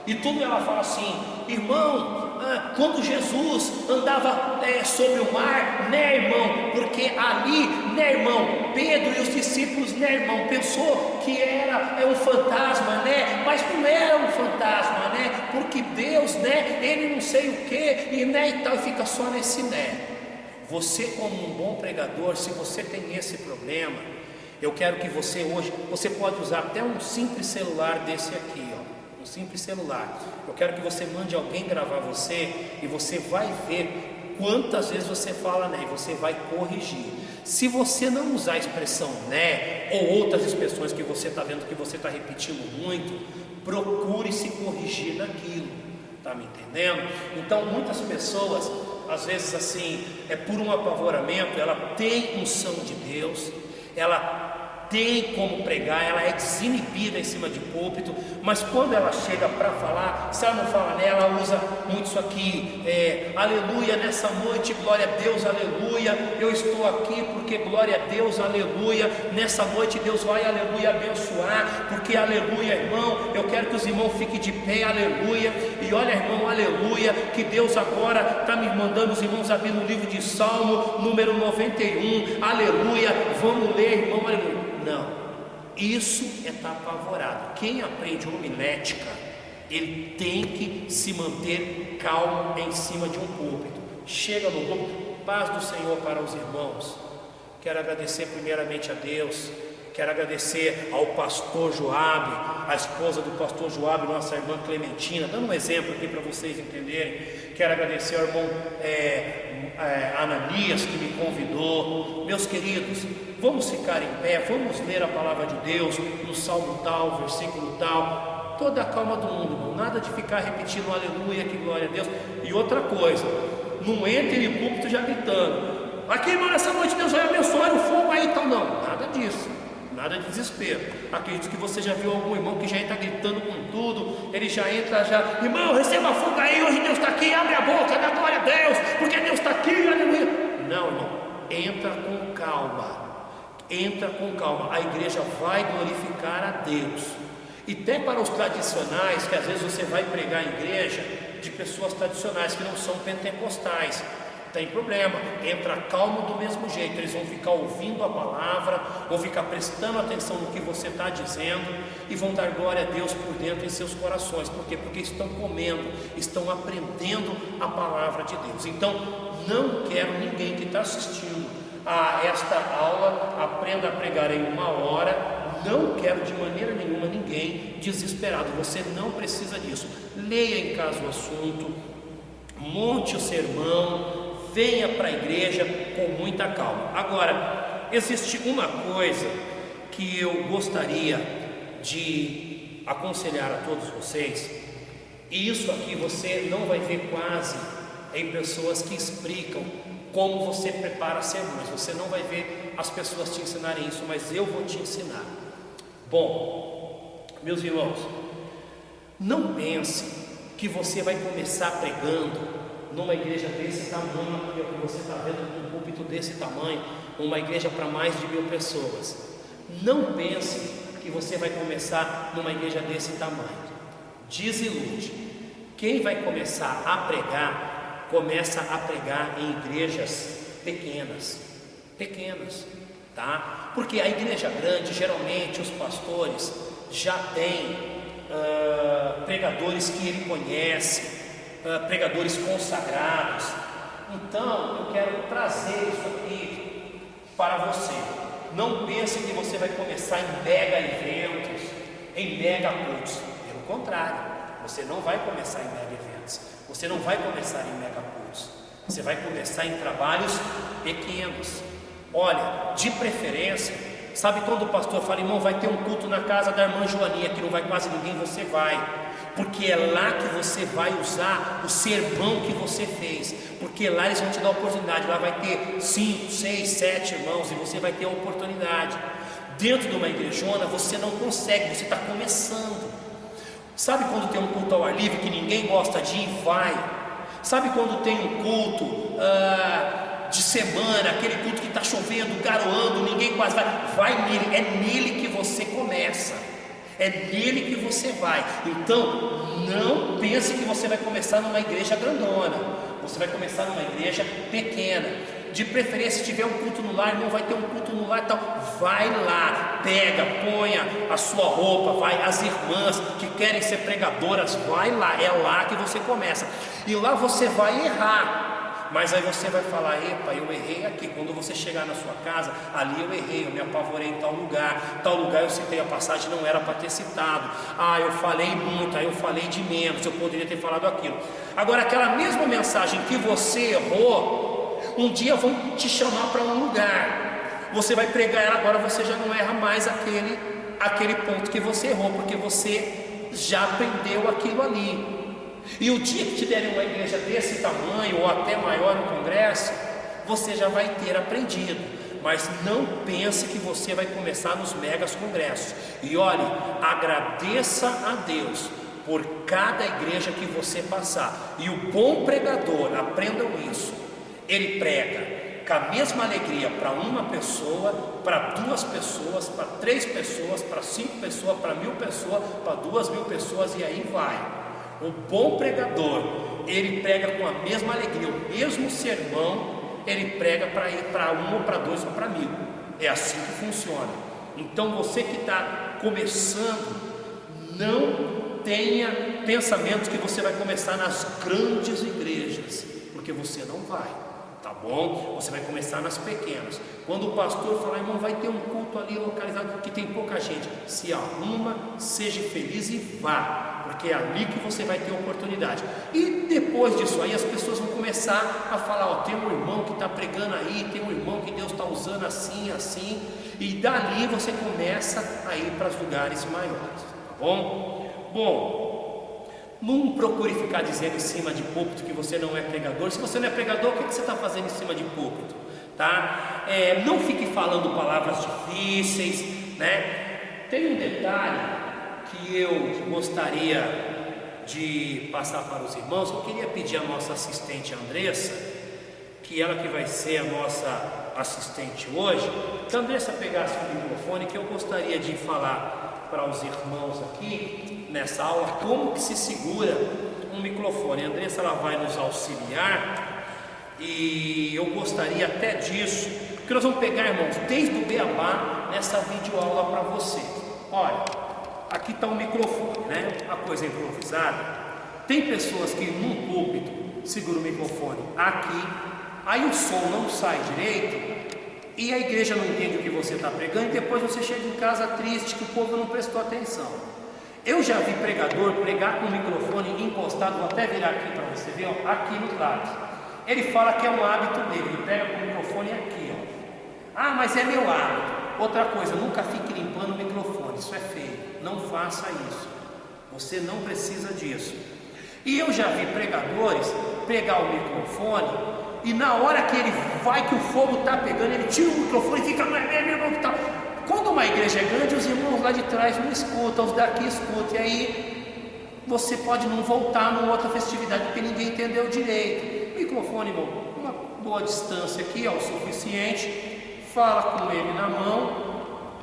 E tudo ela fala assim, irmão, quando Jesus andava sobre o mar, né, irmão? Porque ali, né, irmão? Pedro e os discípulos, né, irmão? Pensou que era um fantasma, né? Mas não era um fantasma, né? Porque Deus, né? Ele não sei o que, e né, e tal, e fica só nesse né. Você, como um bom pregador, se você tem esse problema, eu quero que você hoje, você pode usar até um simples celular desse aqui, ó. Um simples celular. Eu quero que você mande alguém gravar você, e você vai ver quantas vezes você fala né, e você vai corrigir. Se você não usar a expressão né, ou outras expressões que você está vendo que você está repetindo muito, procure se corrigir naquilo. Está me entendendo? Então muitas pessoas, às vezes assim, por um apavoramento, ela tem unção de Deus, ela tem como pregar, ela é desinibida em cima de púlpito, mas quando ela chega para falar, se ela não fala nela, ela usa muito isso aqui, aleluia, nessa noite, glória a Deus, aleluia, eu estou aqui porque glória a Deus, aleluia, nessa noite Deus vai, aleluia, abençoar, porque aleluia, irmão, eu quero que os irmãos fiquem de pé, aleluia, e olha, irmão, aleluia, que Deus agora está me mandando os irmãos abrir no livro de Salmo, número 91, aleluia, vamos ler, irmão, aleluia. Não, isso é estar apavorado. Quem aprende homilética, ele tem que se manter calmo em cima de um púlpito. Chega no púlpito, paz do Senhor para os irmãos. Quero agradecer primeiramente a Deus, quero agradecer ao pastor Joabe, a esposa do pastor Joabe, nossa irmã Clementina, dando um exemplo aqui para vocês entenderem. Quero agradecer ao irmão Ananias, que me convidou. Meus queridos, vamos ficar em pé, vamos ler a palavra de Deus no salmo tal, versículo tal, toda a calma do mundo, irmão. Nada de ficar repetindo aleluia, que glória a Deus. E outra coisa, não entre em púlpito já gritando, aqui, irmão, nessa noite Deus vai abençoar o fogo aí, tal, não, nada disso. Nada de desespero. Acredito que você já viu algum irmão que já está gritando com tudo. Ele já entra, irmão, receba fogo aí, hoje Deus está aqui, abre a boca, dá glória a Deus, porque Deus está aqui, aleluia. Não, irmão, entra com calma. Entra com calma. A igreja vai glorificar a Deus. E até para os tradicionais, que às vezes você vai pregar em igreja de pessoas tradicionais que não são pentecostais, tem problema, entra calmo do mesmo jeito. Eles vão ficar ouvindo a palavra, vão ficar prestando atenção no que você está dizendo e vão dar glória a Deus por dentro em seus corações. Por quê? Porque estão comendo, estão aprendendo a palavra de Deus. Então, não quero ninguém que está assistindo a esta aula aprenda a pregar em 1 hora. Não quero de maneira nenhuma ninguém desesperado. Você não precisa disso. Leia em casa o assunto, monte o sermão, venha para a igreja com muita calma. Agora, existe uma coisa que eu gostaria de aconselhar a todos vocês, e isso aqui você não vai ver quase em pessoas que explicam como você prepara sermões. Você não vai ver as pessoas te ensinarem isso, mas eu vou te ensinar. Bom, meus irmãos, não pense que você vai começar pregando numa igreja desse tamanho, que é o que você está vendo, um púlpito desse tamanho, uma igreja para mais de 1000 pessoas. Não pense que você vai começar numa igreja desse tamanho. Desilude. Quem vai começar a pregar, começa a pregar em igrejas pequenas, tá? Porque a igreja grande, geralmente os pastores já têm pregadores que ele conhece, pregadores consagrados. Então eu quero trazer isso aqui para você. Não pense que você vai começar em mega eventos, em mega cultos. Pelo contrário, você não vai começar em mega eventos, você não vai começar em mega cultos. Você vai começar em trabalhos pequenos. Olha, de preferência, sabe quando o pastor fala, irmão, vai ter um culto na casa da irmã Joaninha, que não vai quase ninguém, você vai, porque é lá que você vai usar o sermão que você fez, porque lá eles vão te dar a oportunidade. Lá vai ter 5, 6, 7 irmãos e você vai ter a oportunidade. Dentro de uma igrejona você não consegue, você está começando. Sabe quando tem um culto ao ar livre que ninguém gosta de ir? Vai. Sabe quando tem um culto de semana, aquele culto que está chovendo, garoando, ninguém quase vai nele. É nele que você começa, é nele que você vai. Então não pense que você vai começar numa igreja grandona, você vai começar numa igreja pequena. De preferência, se tiver um culto no lar, não vai ter um culto no lar, então vai lá, pega, ponha a sua roupa, vai. As irmãs que querem ser pregadoras, vai lá, é lá que você começa. E lá você vai errar, mas aí você vai falar, epa, eu errei aqui. Quando você chegar na sua casa, ali eu errei, eu me apavorei em tal lugar eu citei a passagem, não era para ter citado, eu falei muito, eu falei de menos, eu poderia ter falado aquilo. Agora aquela mesma mensagem que você errou, um dia vão te chamar para um lugar, você vai pregar ela, agora você já não erra mais aquele ponto que você errou, porque você já aprendeu aquilo ali. E o dia que te derem uma igreja desse tamanho ou até maior no congresso, você já vai ter aprendido. Mas não pense que você vai começar nos megas congressos. E olhe, agradeça a Deus por cada igreja que você passar. E o bom pregador, aprendam isso, ele prega com a mesma alegria para uma pessoa, para 2 pessoas, para 3 pessoas, para 5 pessoas, para 1000 pessoas, para 2000 pessoas, e aí vai. O bom pregador, ele prega com a mesma alegria, o mesmo sermão, ele prega para ir para 1 ou para 2 ou para 1000. É assim que funciona. Então você que está começando, não tenha pensamentos que você vai começar nas grandes igrejas, porque você não vai, tá bom? Você vai começar nas pequenas. Quando o pastor falar, irmão, vai ter um culto ali localizado que tem pouca gente, se arruma, seja feliz e vá, porque é ali que você vai ter oportunidade. E depois disso aí as pessoas vão começar a falar, tem um irmão que está pregando aí, tem um irmão que Deus está usando assim, assim, e dali você começa a ir para os lugares maiores, tá bom? Bom, não procure ficar dizendo em cima de púlpito que você não é pregador. Se você não é pregador, o que você está fazendo em cima de púlpito? Tá? Não fique falando palavras difíceis, né? Tem um detalhe que eu gostaria de passar para os irmãos. Eu queria pedir à nossa assistente Andressa, que ela que vai ser a nossa assistente hoje, que a Andressa pegasse o microfone, que eu gostaria de falar para os irmãos aqui nessa aula como que se segura um microfone. A Andressa, ela vai nos auxiliar, e eu gostaria até disso, porque nós vamos pegar, irmãos, desde o beabá nessa videoaula para você. Olha, aqui está o microfone, né? A coisa improvisada. Tem pessoas que num púlpito segura o microfone aqui, aí o som não sai direito e a igreja não entende o que você está pregando, e depois você chega em casa triste que o povo não prestou atenção. Eu já vi pregador pregar com o microfone encostado, vou até virar aqui para você ver, ó, aqui nos lados. Ele fala que é um hábito dele, ele pega com o microfone aqui, ó. Ah, mas é meu hábito. Outra coisa, nunca fique limpando o microfone, isso é feio, não faça isso, você não precisa disso. E eu já vi pregadores pegar o microfone e na hora que ele vai, que o fogo está pegando, ele tira o microfone e fica, quando uma igreja é grande, os irmãos lá de trás não escutam, os daqui escutam, e aí você pode não voltar numa outra festividade porque ninguém entendeu direito. O microfone, irmão, uma boa distância aqui, ó, o suficiente. Fala com ele na mão,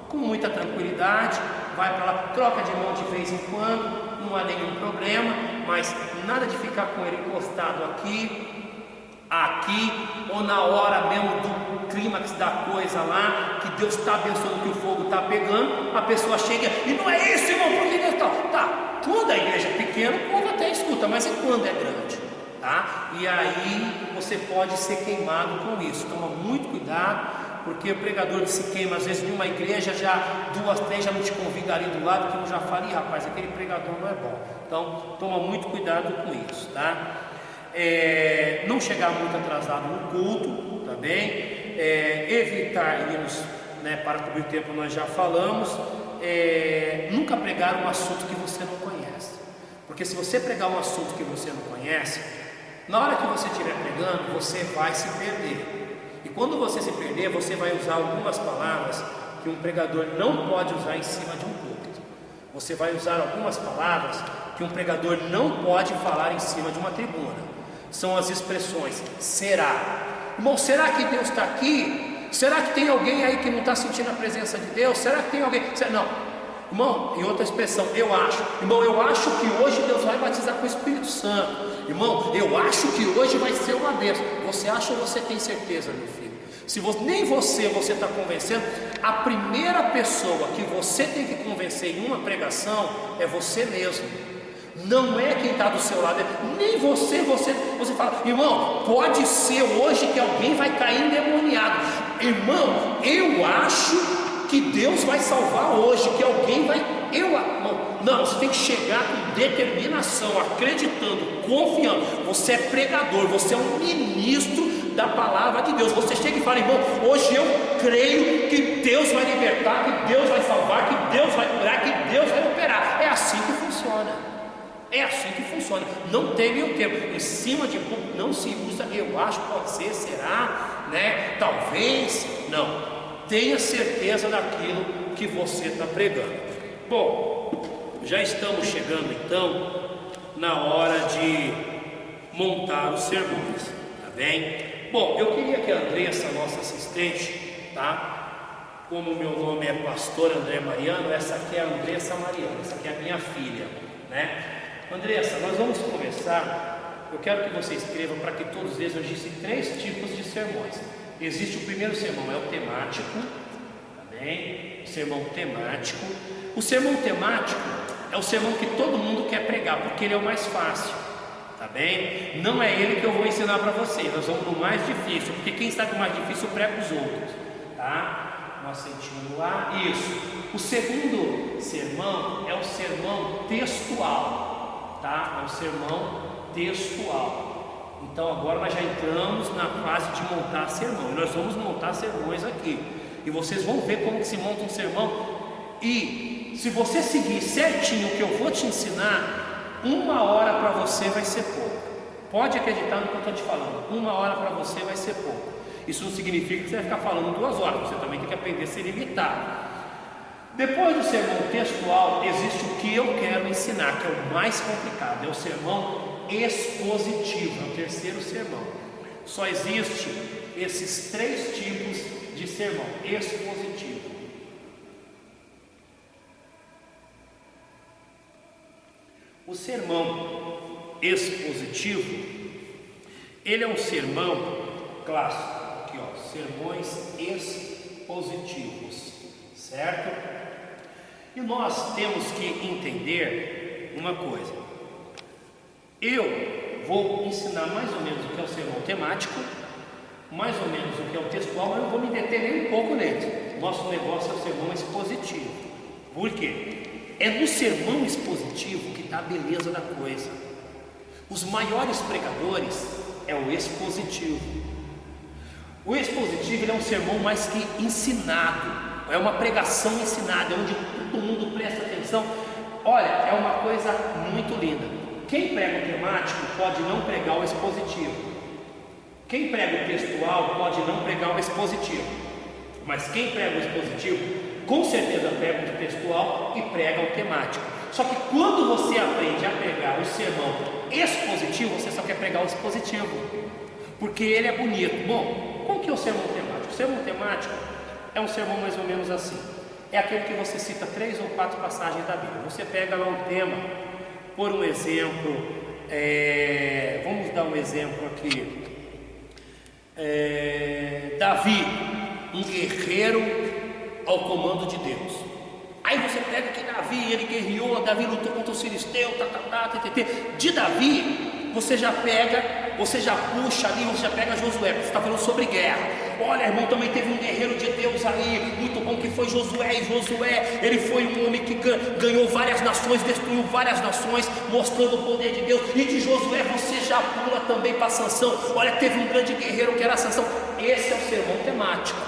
com muita tranquilidade, vai para lá, troca de mão de vez em quando, não há nenhum problema, mas nada de ficar com ele encostado aqui, ou na hora mesmo do clímax da coisa lá, que Deus está abençoando, que o fogo está pegando, a pessoa chega, e não é isso, irmão, porque Deus está, tá, quando a igreja é pequena, o povo até escuta, mas e quando é grande, tá? E aí você pode ser queimado com isso, toma muito cuidado, porque o pregador se queima, às vezes numa igreja, já 2, 3 já não te convida ali do lado, que não já fala, rapaz, aquele pregador não é bom. Então, toma muito cuidado com isso, tá? Não chegar muito atrasado no culto, tá bem? Evitar irmos, né, para cobrir o tempo, nós já falamos. Nunca pregar um assunto que você não conhece, porque se você pregar um assunto que você não conhece, na hora que você estiver pregando, você vai se perder. E quando você se perder, você vai usar algumas palavras que um pregador não pode usar em cima de um púlpito. Você vai usar algumas palavras que um pregador não pode falar em cima de uma tribuna. São as expressões será. Irmão, será que Deus está aqui? Será que tem alguém aí que não está sentindo a presença de Deus? Será que tem alguém? Não. Irmão, em outra expressão, eu acho. Irmão, eu acho que hoje Deus vai batizar com o Espírito Santo. Irmão, eu acho que hoje vai ser uma bênção. Você acha ou você tem certeza, meu filho? Se você, nem você está convencendo, a primeira pessoa que você tem que convencer em uma pregação é você mesmo. Não é quem está do seu lado, nem você fala, irmão, pode ser hoje que alguém vai cair endemoniado. Irmão, eu acho que Deus vai salvar hoje, que alguém vai. Não, você tem que chegar com determinação, acreditando, confiando. Você é pregador, você é um ministro da palavra de Deus. Você chega e fala, irmão, hoje eu creio que Deus vai libertar, que Deus vai salvar, que Deus vai curar, que Deus vai operar. É assim que funciona. É assim que funciona. Não tem meio tempo. Em cima de público não se usa, eu acho, pode ser, será, né? Talvez, não. Tenha certeza daquilo que você está pregando. Bom, já estamos chegando então na hora de montar os sermões, tá bem? Bom, eu queria que a Andressa, nossa assistente, tá? Como o meu nome é Pastor André Mariano, essa aqui é a Andressa Mariano, essa aqui é a minha filha, né? Andressa, nós vamos começar. Eu quero que você escreva para que todos vejam. Existem 3 tipos de sermões. Existe o primeiro sermão, é o temático, tá bem? O sermão temático. O sermão temático é o sermão que todo mundo quer pregar, porque ele é o mais fácil, tá bem? Não é ele que eu vou ensinar para vocês, nós vamos no mais difícil, porque quem sabe o mais difícil prega os outros, tá? Um assentinho no ar, isso. O segundo sermão é o sermão textual, tá? É o sermão textual. Então agora nós já entramos na fase de montar sermão, e nós vamos montar sermões aqui, e vocês vão ver como que se monta um sermão. E se você seguir certinho o que eu vou te ensinar, 1 hora para você vai ser pouco. Pode acreditar no que eu estou te falando, 1 hora para você vai ser pouco. Isso não significa que você vai ficar falando 2 horas, você também tem que aprender a se limitar. Depois do sermão textual, existe o que eu quero ensinar, que é o mais complicado, é o sermão expositivo, é o terceiro sermão. Só existe esses 3 tipos de sermão: expositivo, o sermão expositivo, ele é um sermão clássico, aqui ó, sermões expositivos, certo? E nós temos que entender uma coisa. Eu vou ensinar mais ou menos o que é o sermão temático, mais ou menos o que é o textual, mas eu vou me deter nem um pouco nele. Nosso negócio é o sermão expositivo. Por quê? É no sermão expositivo que está a beleza da coisa. Os maiores pregadores é o expositivo. O expositivo ele é um sermão mais que ensinado. É uma pregação ensinada, onde todo mundo presta atenção. Olha, é uma coisa muito linda. Quem prega o temático pode não pregar o expositivo. Quem prega o textual pode não pregar o expositivo. Mas quem prega o expositivo, com certeza prega o textual e prega o temático. Só que quando você aprende a pregar o sermão expositivo, você só quer pregar o expositivo, porque ele é bonito. Bom, como que é o sermão temático? O sermão temático é um sermão mais ou menos assim. É aquele que você cita 3 ou 4 passagens da Bíblia. Você pega lá um tema, por um exemplo, vamos dar um exemplo aqui. Davi, um guerreiro ao comando de Deus. Aí você pega que Davi, ele guerreou, Davi lutou contra os filisteus, de Davi, você já puxa ali, você já pega Josué, você está falando sobre guerra. Olha, irmão, também teve um guerreiro de Deus aí, muito bom, que foi Josué. E Josué, ele foi um homem que ganhou várias nações, destruiu várias nações, mostrando o poder de Deus. E de Josué você já pula também para Sansão. Olha, teve um grande guerreiro que era Sansão. Esse é o sermão temático.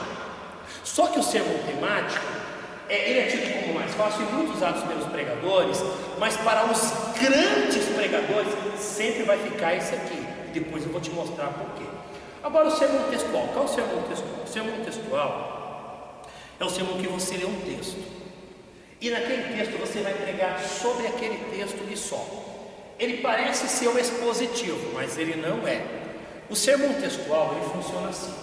Só que o sermão temático, ele é tido como mais fácil e muito usado pelos pregadores, mas para os grandes pregadores sempre vai ficar esse aqui. Depois eu vou te mostrar por quê. Agora o sermão textual. Qual é o sermão textual? O sermão textual é o sermão que você lê um texto, e naquele texto você vai pregar sobre aquele texto e só. Ele parece ser o expositivo, mas ele não é. O sermão textual, ele funciona assim.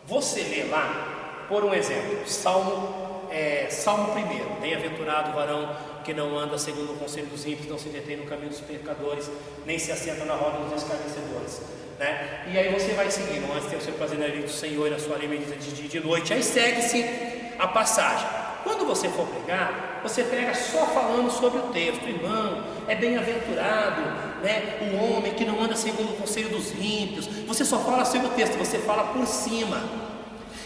Você lê lá, por um exemplo, Salmo 1. Bem-aventurado o varão que não anda segundo o conselho dos ímpios, não se detém no caminho dos pecadores, nem se assenta na roda dos escarnecedores, né? E aí você vai seguindo: antes tem o seu prazer na lei do Senhor, e na sua lei medita de dia e de noite. Aí segue-se a passagem. Quando você for pregar, você prega só falando sobre o texto. Irmão, é bem-aventurado, né, o homem que não anda segundo o conselho dos ímpios. Você só fala sobre o texto, você fala por cima.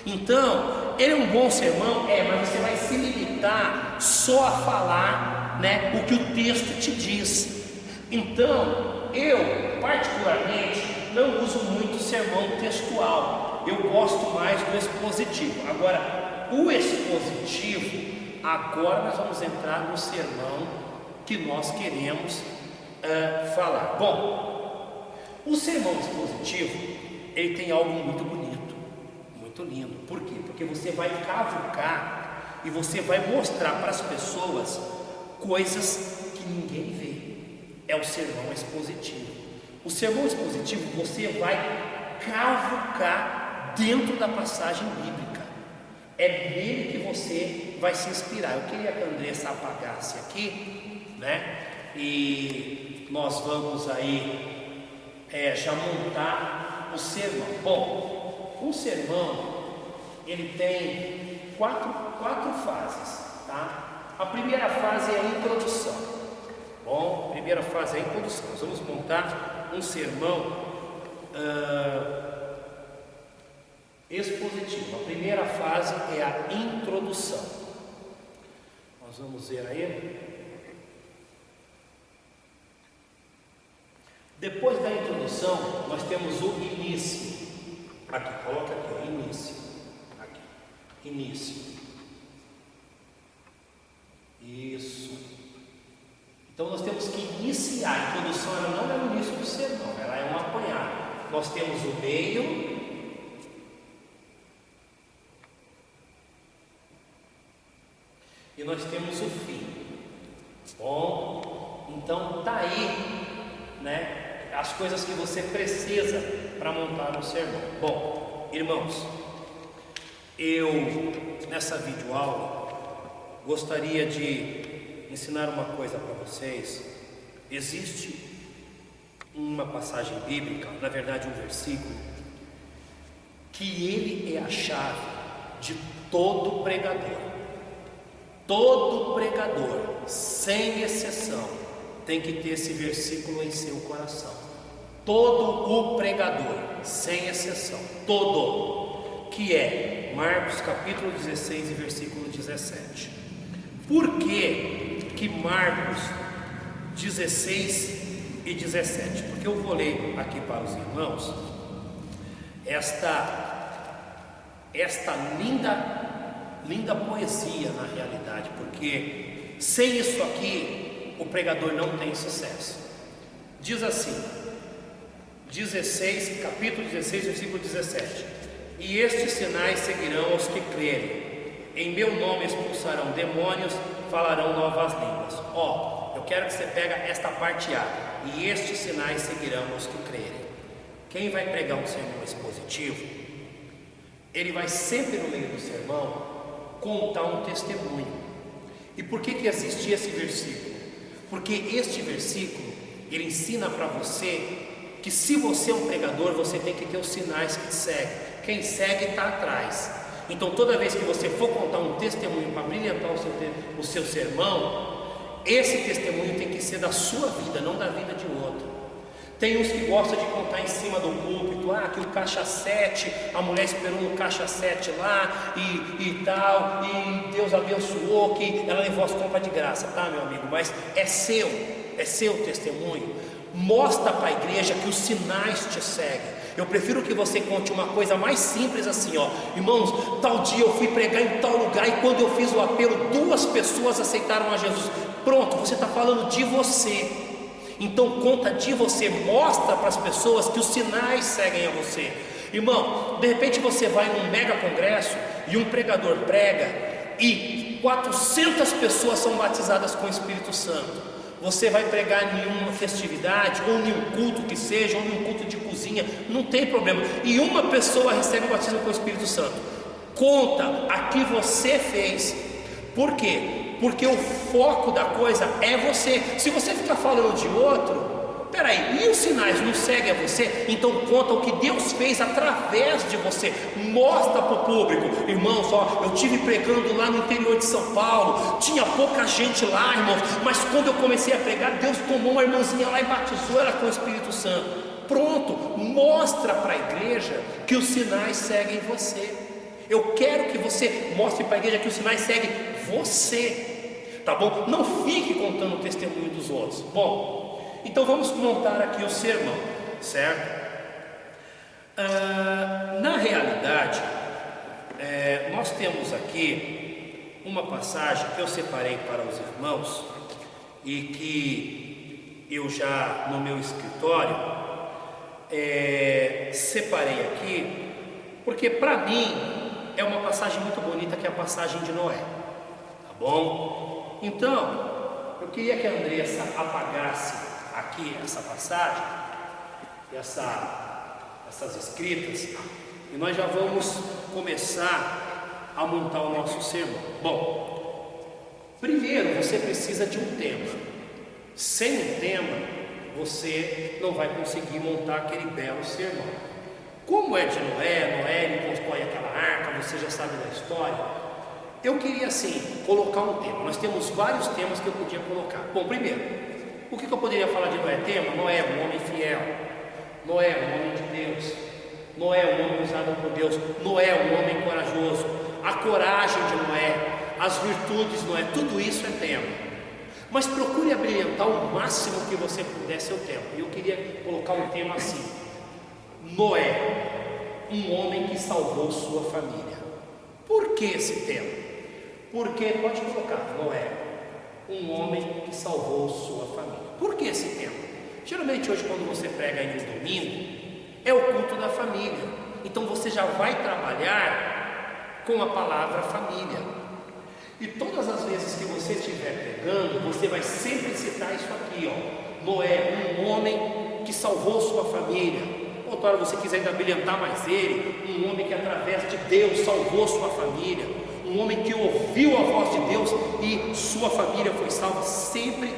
Então, ele é um bom sermão, mas você vai se limitar só a falar, né, o que o texto te diz. Então, eu particularmente não uso muito sermão textual. Eu gosto mais do expositivo. Agora, o expositivo, agora nós vamos entrar no sermão que nós queremos falar. Bom, o sermão expositivo, ele tem algo muito bonito, muito lindo. Por quê? Porque você vai cavucar e você vai mostrar para as pessoas coisas que ninguém vê. É o sermão expositivo. O sermão expositivo, você vai cavucar dentro da passagem bíblica. É nele que você vai se inspirar. Eu queria que a Andressa apagasse aqui, né? E nós vamos aí já montar o sermão. Bom, o sermão, ele tem quatro fases, tá? A primeira fase é a introdução. Bom, a primeira fase é a introdução. Nós vamos montar um sermão expositivo. A primeira fase é a introdução. Nós vamos ver aí. Depois da introdução, nós temos o início. Aqui, coloca aqui, o início. Aqui, início. Isso. Então nós temos que iniciar. A introdução ela não é o início do sermão, ela é um apanhado. Nós temos o meio. E nós temos o fim. Bom, então tá aí, né, as coisas que você precisa para montar um sermão. Bom, irmãos, eu nessa videoaula gostaria de ensinar uma coisa para vocês. Existe uma passagem bíblica, na verdade um versículo, que ele é a chave de todo pregador. Todo pregador, sem exceção, tem que ter esse versículo em seu coração. Todo o pregador, sem exceção, todo, que é Marcos capítulo 16 e versículo 17. Por que Marcos 16 e 17? Porque eu vou ler aqui para os irmãos esta linda poesia, na realidade, porque sem isso aqui o pregador não tem sucesso. Diz assim, capítulo 16, versículo 17: e estes sinais seguirão aos que crerem, em meu nome expulsarão demônios, falarão novas línguas. Eu quero que você pega esta parte A: e estes sinais seguirão aos que crerem. Quem vai pregar um sermão expositivo, ele vai sempre no meio do sermão contar um testemunho. E por que existe esse versículo? Porque este versículo, ele ensina para você que se você é um pregador, você tem que ter os sinais que te seguem. Quem segue está atrás. Então toda vez que você for contar um testemunho para brilhantar o seu sermão, esse testemunho tem que ser da sua vida, não da vida de outro. Tem uns que gostam de contar em cima do púlpito, que o caixa 7, a mulher esperou no caixa 7 lá e tal, e Deus abençoou, que ela levou as compras de graça, tá, meu amigo? Mas é seu testemunho. Mostra para a igreja que os sinais te seguem. Eu prefiro que você conte uma coisa mais simples assim, irmãos, tal dia eu fui pregar em tal lugar, e quando eu fiz o apelo, 2 pessoas aceitaram a Jesus. Pronto, você está falando de você. Então conta de você, mostra para as pessoas que os sinais seguem a você. Irmão, de repente você vai num mega congresso e um pregador prega e 400 pessoas são batizadas com o Espírito Santo. Você vai pregar em uma festividade, ou em um culto que seja, ou em um culto de cozinha, não tem problema, e uma pessoa recebe o batismo com o Espírito Santo. Conta a que você fez. Por quê? Porque o foco da coisa é você. Se você ficar falando de outro, peraí, e os sinais não seguem a você? Então conta o que Deus fez através de você. Mostra para o público. Irmãos, eu estive pregando lá no interior de São Paulo, tinha pouca gente lá, irmãos, mas quando eu comecei a pregar, Deus tomou uma irmãzinha lá e batizou ela com o Espírito Santo. Pronto, mostra para a igreja que os sinais seguem você. Eu quero que você mostre para a igreja que os sinais seguem você, tá bom? Não fique contando o testemunho dos outros. Bom, então vamos montar aqui o sermão, certo? Na realidade, nós temos aqui uma passagem que eu separei para os irmãos e que eu já no meu escritório separei aqui, porque para mim é uma passagem muito bonita, que é a passagem de Noé. Bom, então eu queria que a Andressa apagasse aqui essa passagem, essas escritas, e nós já vamos começar a montar o nosso sermão. Bom, primeiro você precisa de um tema. Sem um tema, você não vai conseguir montar aquele belo sermão. Como é de Noé, ele constrói aquela arca, você já sabe da história. Eu queria assim, colocar um tema. Nós temos vários temas que eu podia colocar. Bom, primeiro, o que eu poderia falar de Noé? Tema: Noé, um homem fiel. Noé, um homem de Deus. Noé, um homem usado por Deus. Noé, um homem corajoso. A coragem de Noé, as virtudes de Noé, tudo isso é tema. Mas procure abrilhantar o máximo que você puder seu tema. Eu queria colocar um tema assim: Noé, um homem que salvou sua família. Por que esse tema? Porque, pode colocar, Noé, um homem que salvou sua família. Por que esse tema? Geralmente hoje, quando você prega aí no domingo, é o culto da família. Então você já vai trabalhar com a palavra família. E todas as vezes que você estiver pregando, você vai sempre citar isso aqui, ó. Noé, um homem que salvou sua família. Outra hora você quiser ainda brilhantar mais ele, um homem que através de Deus salvou sua família, um homem que ouviu a voz de Deus e sua família foi salva. Sempre